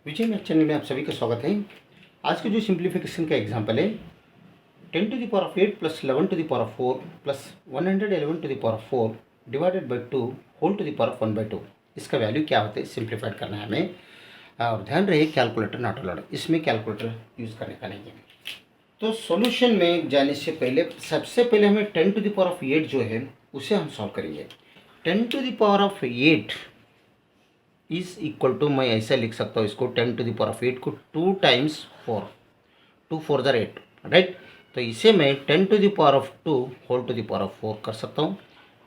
विजय math channel में आप सभी का स्वागत है। आज के जो सिंप्लीफिकेशन का एग्जांपल है 10 to the power of 8 plus 11 to the power of 4 plus 111 to the power of 4 divided by 2 whole to the power of 1/2। इसका वैल्यू क्या होता है सिंप्लीफाइड करना है हमें। और ध्यान रहे कैलकुलेटर नॉट अलाउड, इसमें कैलकुलेटर यूज़ करने का नहीं है। तो सॉल्यूशन में जाने से पहले सबसे पहले हमें 10 टू द पावर ऑफ 8 जो है उसे हम सॉल्व करेंगे। 10 to the power of 8 is equal to, मैं ऐसा लिख सकता हूँ इसको, 10 टू द पावर ऑफ 8 को 2 टाइम्स 4, 2 4 ज़ार 8, राइट। तो इसे मैं 10 to the power of 2 whole to the power of 4 कर सकता हूँ,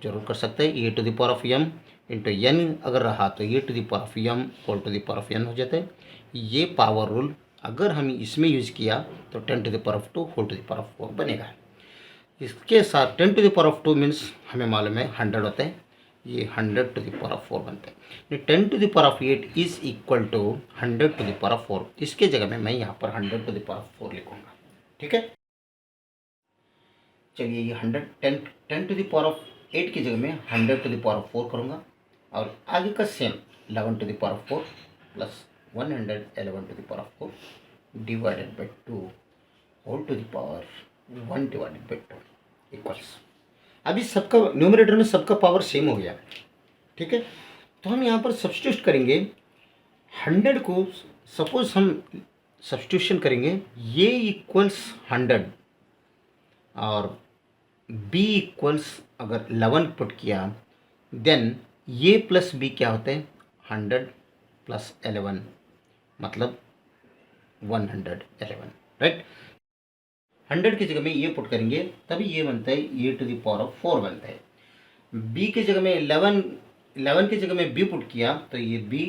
जरूर कर सकते हैं। A to the power of M into N अगर रहा तो A to the power of M whole to the power of N हो जाता है। ये पावर रूल अगर हम इसमें यूज़ किया तो 10 to the power of 2 whole to the power of 4 बनेगा। इसके साथ 10 to the power of 2 means हमें मालूम है 100 होता है, ये 100 टू द पावर ऑफ 4 बनता है। 10 to the power of 8 is equal to 100 to the power of 4। इसके जगह में मैं यहाँ पर 100 टू द पावर ऑफ 4 लिखूँगा, ठीक है। चलिए ये 10 टू द पावर ऑफ 8 की जगह में 100 टू द पावर ऑफ 4 करूँगा। और आगे का same 11 to the power of 4 plus 111 to the power of 4 divided by 2 whole to the power 1 divided by 2 equals. अभी सबका न्यूमरेटर में सबका पावर सेम हो गया, ठीक है। तो हम यहाँ पर सब्स्टिट्यूट करेंगे 100 को, सपोज हम सब्स्टिट्यूशन करेंगे ये इक्वल्स 100 और b इक्वल्स अगर 11 पुट किया देन ये प्लस b क्या होता है 100 प्लस 11 मतलब 111, राइट। 100 की जगह में ये पुट करेंगे तभी ये बनता है ए टू द पावर ऑफ 4 बनता है। b की जगह में 11 की जगह में b पुट किया तो ये b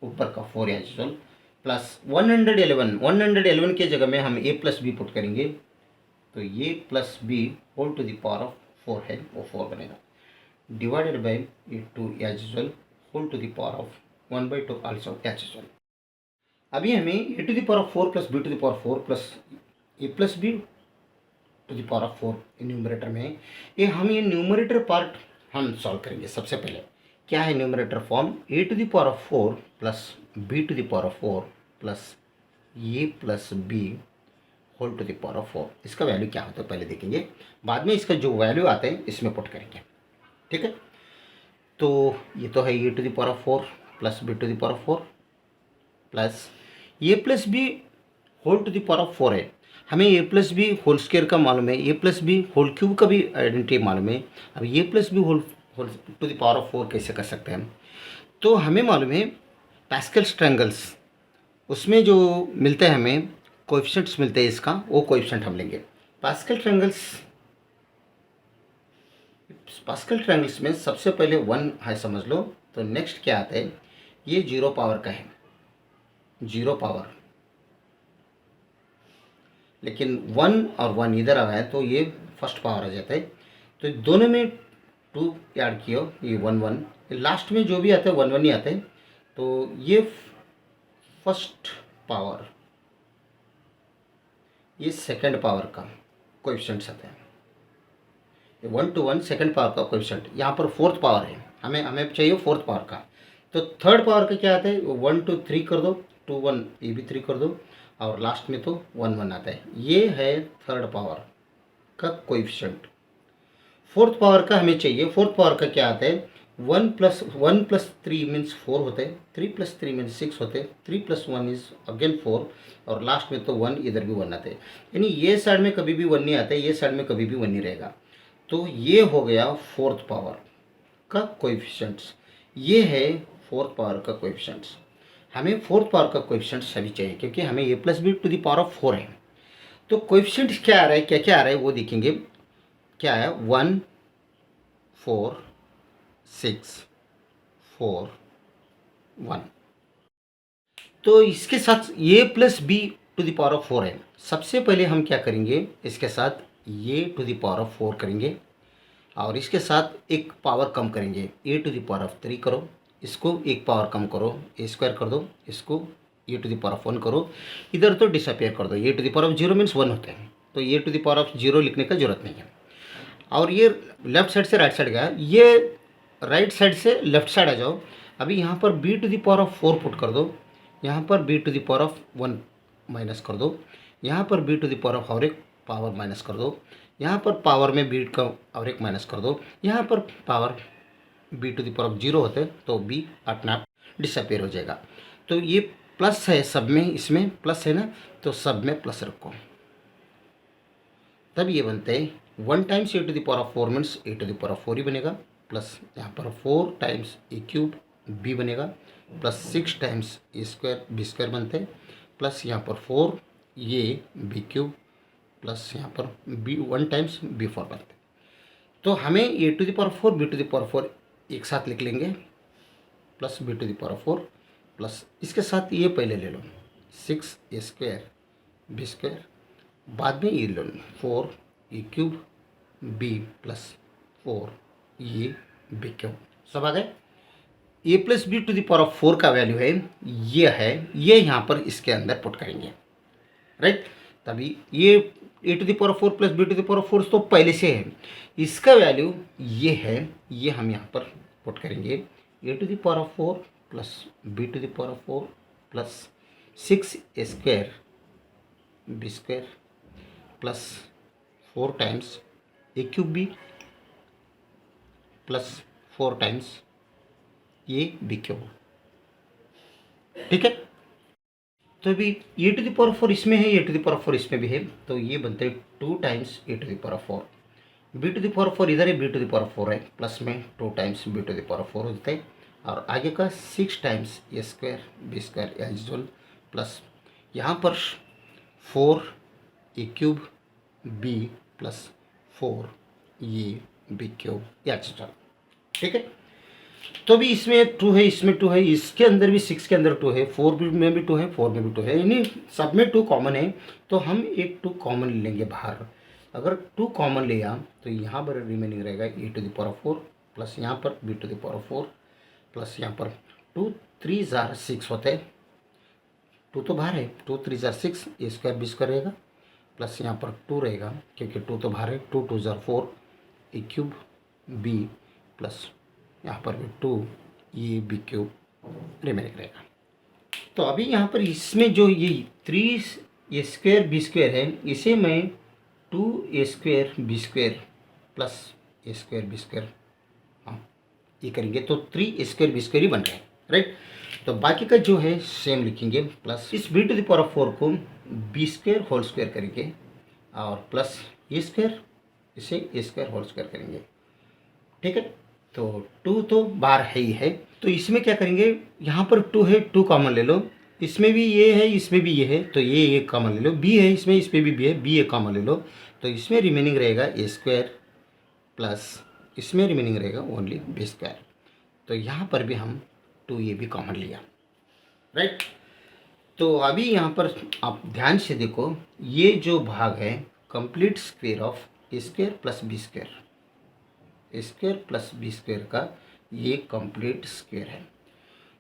ऊपर का 4 एज यूजुअल प्लस 111 की जगह में हम a प्लस बी पुट करेंगे तो ये plus b whole to the power of 4 है वो 4 बनेगा डिवाइडेड बाई ये 2 as usual whole to the power of 1/2 also as usual. अभी हमें a to the power of 4 plus b to the power 4 plus a plus b to the power of 4 numerator में ये numerator part हम solve करेंगे। सबसे पहले क्या है numerator form, a to the power of 4 plus b to the power of 4 plus a plus b whole to the power of 4। इसका value क्या होता है पहले देखेंगे, बाद में इसका जो वैल्यू आता है इसमें पुट करेंगे, ठीक है। तो ये तो है a to the power of 4 plus b to the power of 4 plus a plus b whole to the power of 4 है। हमें a plus B whole square का मालूम है, a plus B whole cube का भी आइडेंटिटी मालूम है। अब a plus B whole to the power of 4 कैसे कर सकते हैं हम, तो हमें मालूम है पास्कल्स ट्रायंगल्स उसमें जो मिलता है हमें कोएफिशिएंट्स मिलते हैं, इसका वो कोएफिशिएंट हम लेंगे। पास्कल ट्रायंगल्स में सबसे पहले 1 है समझ लो, तो नेक्स्ट क्या आता है ये 0 पावर का है, 0 पावर, लेकिन 1 और 1 इधर आ है तो ये फर्स्ट पावर आ जाता है। तो दोनों में 2 ऐड किया ये 1 1, लास्ट में जो भी आता है 1 1 ही आता है। तो ये फर्स्ट पावर, ये सेकंड पावर का कोएफिशिएंट्स आता है, ये 1 to 1 सेकंड पावर का कोएफिशिएंट। यहाँ पर फोर्थ पावर है, हमें चाहिए फोर्थ पावर का। तो थर्ड पावर का क्या आता है 1 2 3 कर दो, 2 1 ये भी 3 कर दो और लास्ट में तो 1 1 आता है। ये है थर्ड पावर का कोएफिशिएंट। फोर्थ पावर का हमें चाहिए, फोर्थ पावर का क्या आता है 1 प्लस 3 मीन्स 4 होते हैं, 3 प्लस 3 मीन्स 6 होते हैं, 3 प्लस 1 इज अगेन 4 और लास्ट में तो 1 इधर भी 1 आते हैं। यानी ये साइड में कभी भी 1 नहीं आता है, ये साइड में कभी भी 1 नहीं रहेगा। तो ये हो गया फोर्थ पावर का कोएफिशिएंट्स, ये है फोर्थ पावर का कोएफिशिएंट्स। हमें फोर्थ पावर का कोएफिशिएंट्स सभी चाहिए क्योंकि हमें a plus B to the power of 4 है। तो कोएफिशिएंट्स क्या आ रहा है, क्या क्या आ रहा है वो देखेंगे। क्या है 1 4 6 4 1। तो इसके साथ a plus B to the power of 4 है। सबसे पहले हम क्या करेंगे, इसके साथ a to the power of 4 करेंगे और इसके साथ एक पावर कम करेंगे, a to the power of 3 करो, इसको एक पावर कम करो a स्क्वायर कर दो, इसको a to the power of 1 करो, इधर तो डिसअपियर कर दो। a to the power of 0 means 1 होता है तो a to the power of 0 लिखने का जरूरत नहीं है। और ये लेफ्ट साइड से राइट साइड गया, ये राइट साइड से लेफ्ट साइड आ जाओ। अभी यहाँ पर b to the power of 4 put कर दो, यहाँ पर B to the power of 1 minus कर दो, यहाँ पर B to the power of और एक पावर माइनस कर दो, यहाँ पर पावर में बी का और एक माइनस कर दो, यहाँ पर power b to the power of 0 होते तो बी अपने आप डिसअपेयर हो जाएगा। तो ये प्लस है सब में, इसमें प्लस है ना, तो सब में प्लस रखो, तब ये बनते हैं 1 times a to the power of 4 means a to the power of 4 ही बनेगा, प्लस यहाँ पर 4 टाइम्स ए क्यूब बी बनेगा, प्लस 6 टाइम्स ए स्क्वायर बी स्क्वायर बनते हैं, प्लस यहाँ पर 4 ये बी क्यूब, प्लस यहाँ पर बी 1 टाइम्स बी 4 बनते हैं। तो हमें A to the power 4 B to the power 4 एक साथ लिख लेंगे, plus B to the power 4 plus इसके साथ ये पहले ले लो 6 ए स्क्वायर बी स्क्वायर, बाद में ये लो 4 ए क्यूब बी प्लस 4 ये बी क्यूब, सब आ गए। A plus B to the power of 4 का वैल्यू है, ये यहाँ पर इसके अंदर पुट करेंगे, राइट। तभी ये A to the power of 4 plus B to the power of 4 तो पहले से है, इसका वैल्यू ये है, ये हम यहाँ पर पुट करेंगे A to the power of 4 plus B to the power of 4 plus 6 A square B square plus 4 times A cube B plus 4 times ये बी क्यूब, ठीक है। तो अभी ए टू द पावर 4 इसमें है, ए टू द पावर 4 इसमें भी है, तो ये बनते हैं 2 times a to the power 4, B to the power 4 इधर है, बी टू द पावर 4 है, प्लस में 2 times B to the power 4 होता है, और आगे का 6 टाइम्स ए square B square as usual, plus यहाँ पर 4 ए क्यूब बी प्लस 4 ये बी क्यूब एज यूजुअल, ठीक है। तो अभी इसमें 2 है, इसमें 2 है, इसके अंदर भी 6 के अंदर 2 है, 4 में भी 2 है, 4 में भी 2 है, यानी सब में 2 कॉमन है, तो हम एक 2 कॉमन लेंगे बाहर। अगर 2 कॉमन लिया तो यहाँ पर रिमेनिंग रहेगा A to the power of 4 plus यहाँ पर B to the power of 4 plus यहाँ पर 2 3 जार 6 होते हैं, 2 तो बाहर है, 2 3 jar 6 A square B square रहेगा, प्लस यहाँ पर 2 रहेगा क्योंकि 2 तो बाहर है, 2 2 jar 4 A cube B plus यहाँ पर भी 2 ये बी क्यूब रिमेनिंग रहेगा। तो अभी यहाँ पर इसमें जो ये 3 ए स्क्वायर बी स्क्वायर है, इसे मैं 2 ए स्क्वायर बी स्क्वायर प्लस ए स्क्वायर बी स्क्वायर हाँ ये करेंगे तो 3 ए स्क्वायर बी स्क्वायर ही बन रहे हैं, राइट। तो बाकी का जो है सेम लिखेंगे, प्लस इस b to the power of 4 को बी स्क्वायर होल स्क्वायर करेंगे और प्लस ए स्क्वायर इसे ए स्क्वायर होल स्क्वायर करेंगे, ठीक है। तो 2 तो बाहर है ही है, तो इसमें क्या करेंगे, यहाँ पर 2 है, 2 कॉमन ले लो, इसमें भी ये है, इसमें भी ये है, तो ये कॉमन ले लो, बी है इसमें, इस पर भी है, बी एक कॉमन ले लो, तो इसमें रिमेनिंग रहेगा ए स्क्वायर प्लस इसमें रिमेनिंग रहेगा ओनली बी स्क्वायर, तो यहाँ पर भी हम 2 ये भी कॉमन लिया, राइट। तो अभी यहाँ पर आप ध्यान से देखो, ये जो भाग है complete square of A square plus B square, A square plus B square का ये कंप्लीट स्क्वायर है।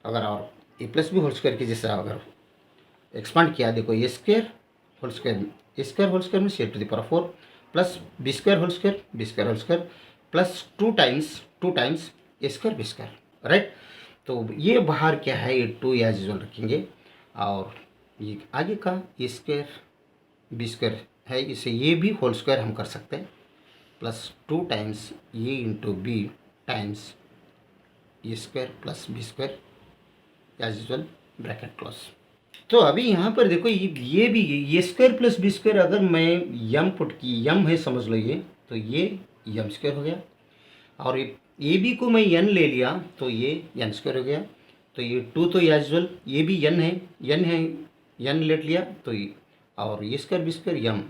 अगर और A plus B whole square की जैसे अगर एक्सपांड किया, देखो A square whole square, A square whole square में A to the power 4 plus B square whole square B square whole square plus 2 times A square B square, right. तो ये बाहर क्या है, ये 2 एज यूजुअल रखेंगे, और ये आगे का ए स्क्वायर बी स्क्वायर है, इसे ये भी होल स्क्वायर हम कर सकते हैं, प्लस 2 टाइम्स ये इंटू बी टाइम्स ए square plus B square as usual bracket close. तो अभी यहाँ पर देखो, ये भी A square plus B square अगर मैं यम पुट की, यम है समझ लो ये, तो ये यम स्क्वायर हो गया, और ए बी को मैं एन ले लिया तो ये एन स्क्वायर हो गया, तो ये 2 तो एज यूजुअल ये भी एन है, एन लेट लिया तो ये, और ए स्क्वायर बी स्क्वायर यम,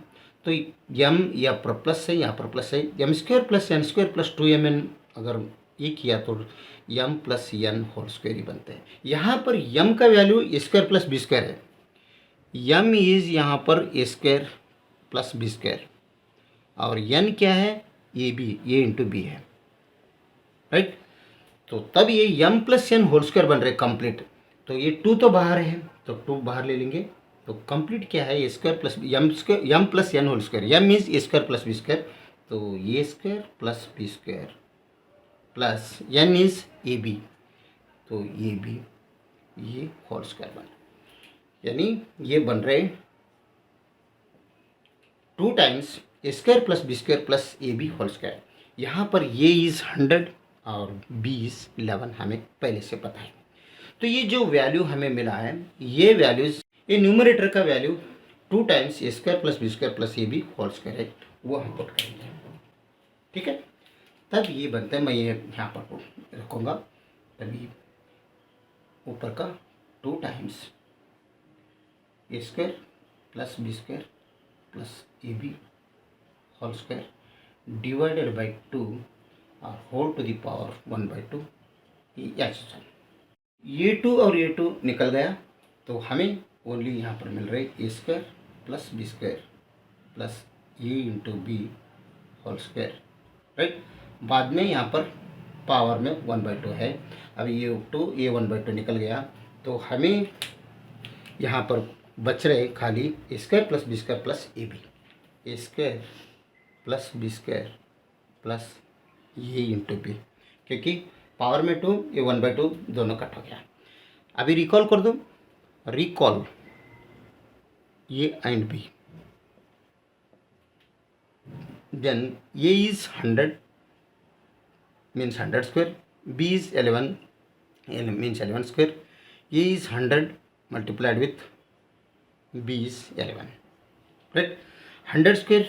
तो यम या पर प्लस है, यहाँ पर प्लस है, M square plus N square plus 2mn अगर ये किया तो M plus N whole square ही बनते हैं। यहाँ पर यम का value A square plus B square है, यम इज यहाँ पर A square plus B square, और एन क्या है, A B, A into B है, राइट। तो तब ये M plus N whole square बन रहे कंप्लीट, तो ये 2 तो बाहर है, तो 2 बाहर ले लेंगे, तो कंप्लीट क्या है, A square plus M plus N whole square, M means A square plus B square, तो A square plus B square plus N is A B, तो ए बी ये होल स्क्वायर बन, यानी ये बन रहे 2 times A square plus B square plus A B whole square. यहाँ पर ये इज़ 100 और बी इज़ 11 हमें पहले से पता है। तो ये जो वैल्यू हमें मिला है, ये वैल्यूज़, ये न्यूमरेटर का value 2 times A square plus B square plus A B whole square है, वो हम पुट करेंगे। ठीक है, तब ये बनता है, मैं ये यहाँ पर रखूँगा, तभी ऊपर का 2 times A square plus B square plus A B whole square divided by 2 और होल टू द पावर 1/2। ये 2 और ये 2 निकल गया, तो हमें ओनली यहाँ पर मिल रही A square plus B square plus A into B whole square, right. बाद में यहाँ पर पावर में 1/2 है। अब ये 2 ये 1/2 निकल गया, तो हमें यहाँ पर बच रहे खाली A square plus B square plus A B, A square plus B square plus A into B, क्योंकि पावर में 2 ये 1/2 दोनों कट हो गया। अभी रिकॉल कर दो, recall A and B, then A is 100 means 100 square, b is 11 means 11 square, a is 100 multiplied with b is 11, right। 100 square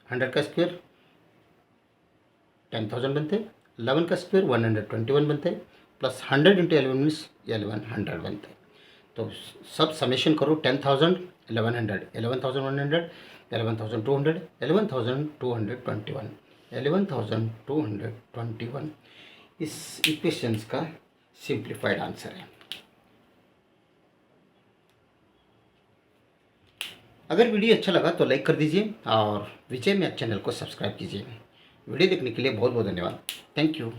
100 का स्क्वायर 10,000 बनते हैं, 11 का स्क्वायर 121 बनते हैं, प्लस 100 इंटू 11 मीन्स 1100 बनते हैं। तो सब समेशन करो, 10,000 1100 11,100 11,200 11,221 11,221 इस इक्वेशंस का सिंप्लीफाइड आंसर है। अगर वीडियो अच्छा लगा तो लाइक कर दीजिए और विजय मैथ चैनल को सब्सक्राइब कीजिए। वीडियो देखने के लिए बहुत बहुत धन्यवाद। Thank you.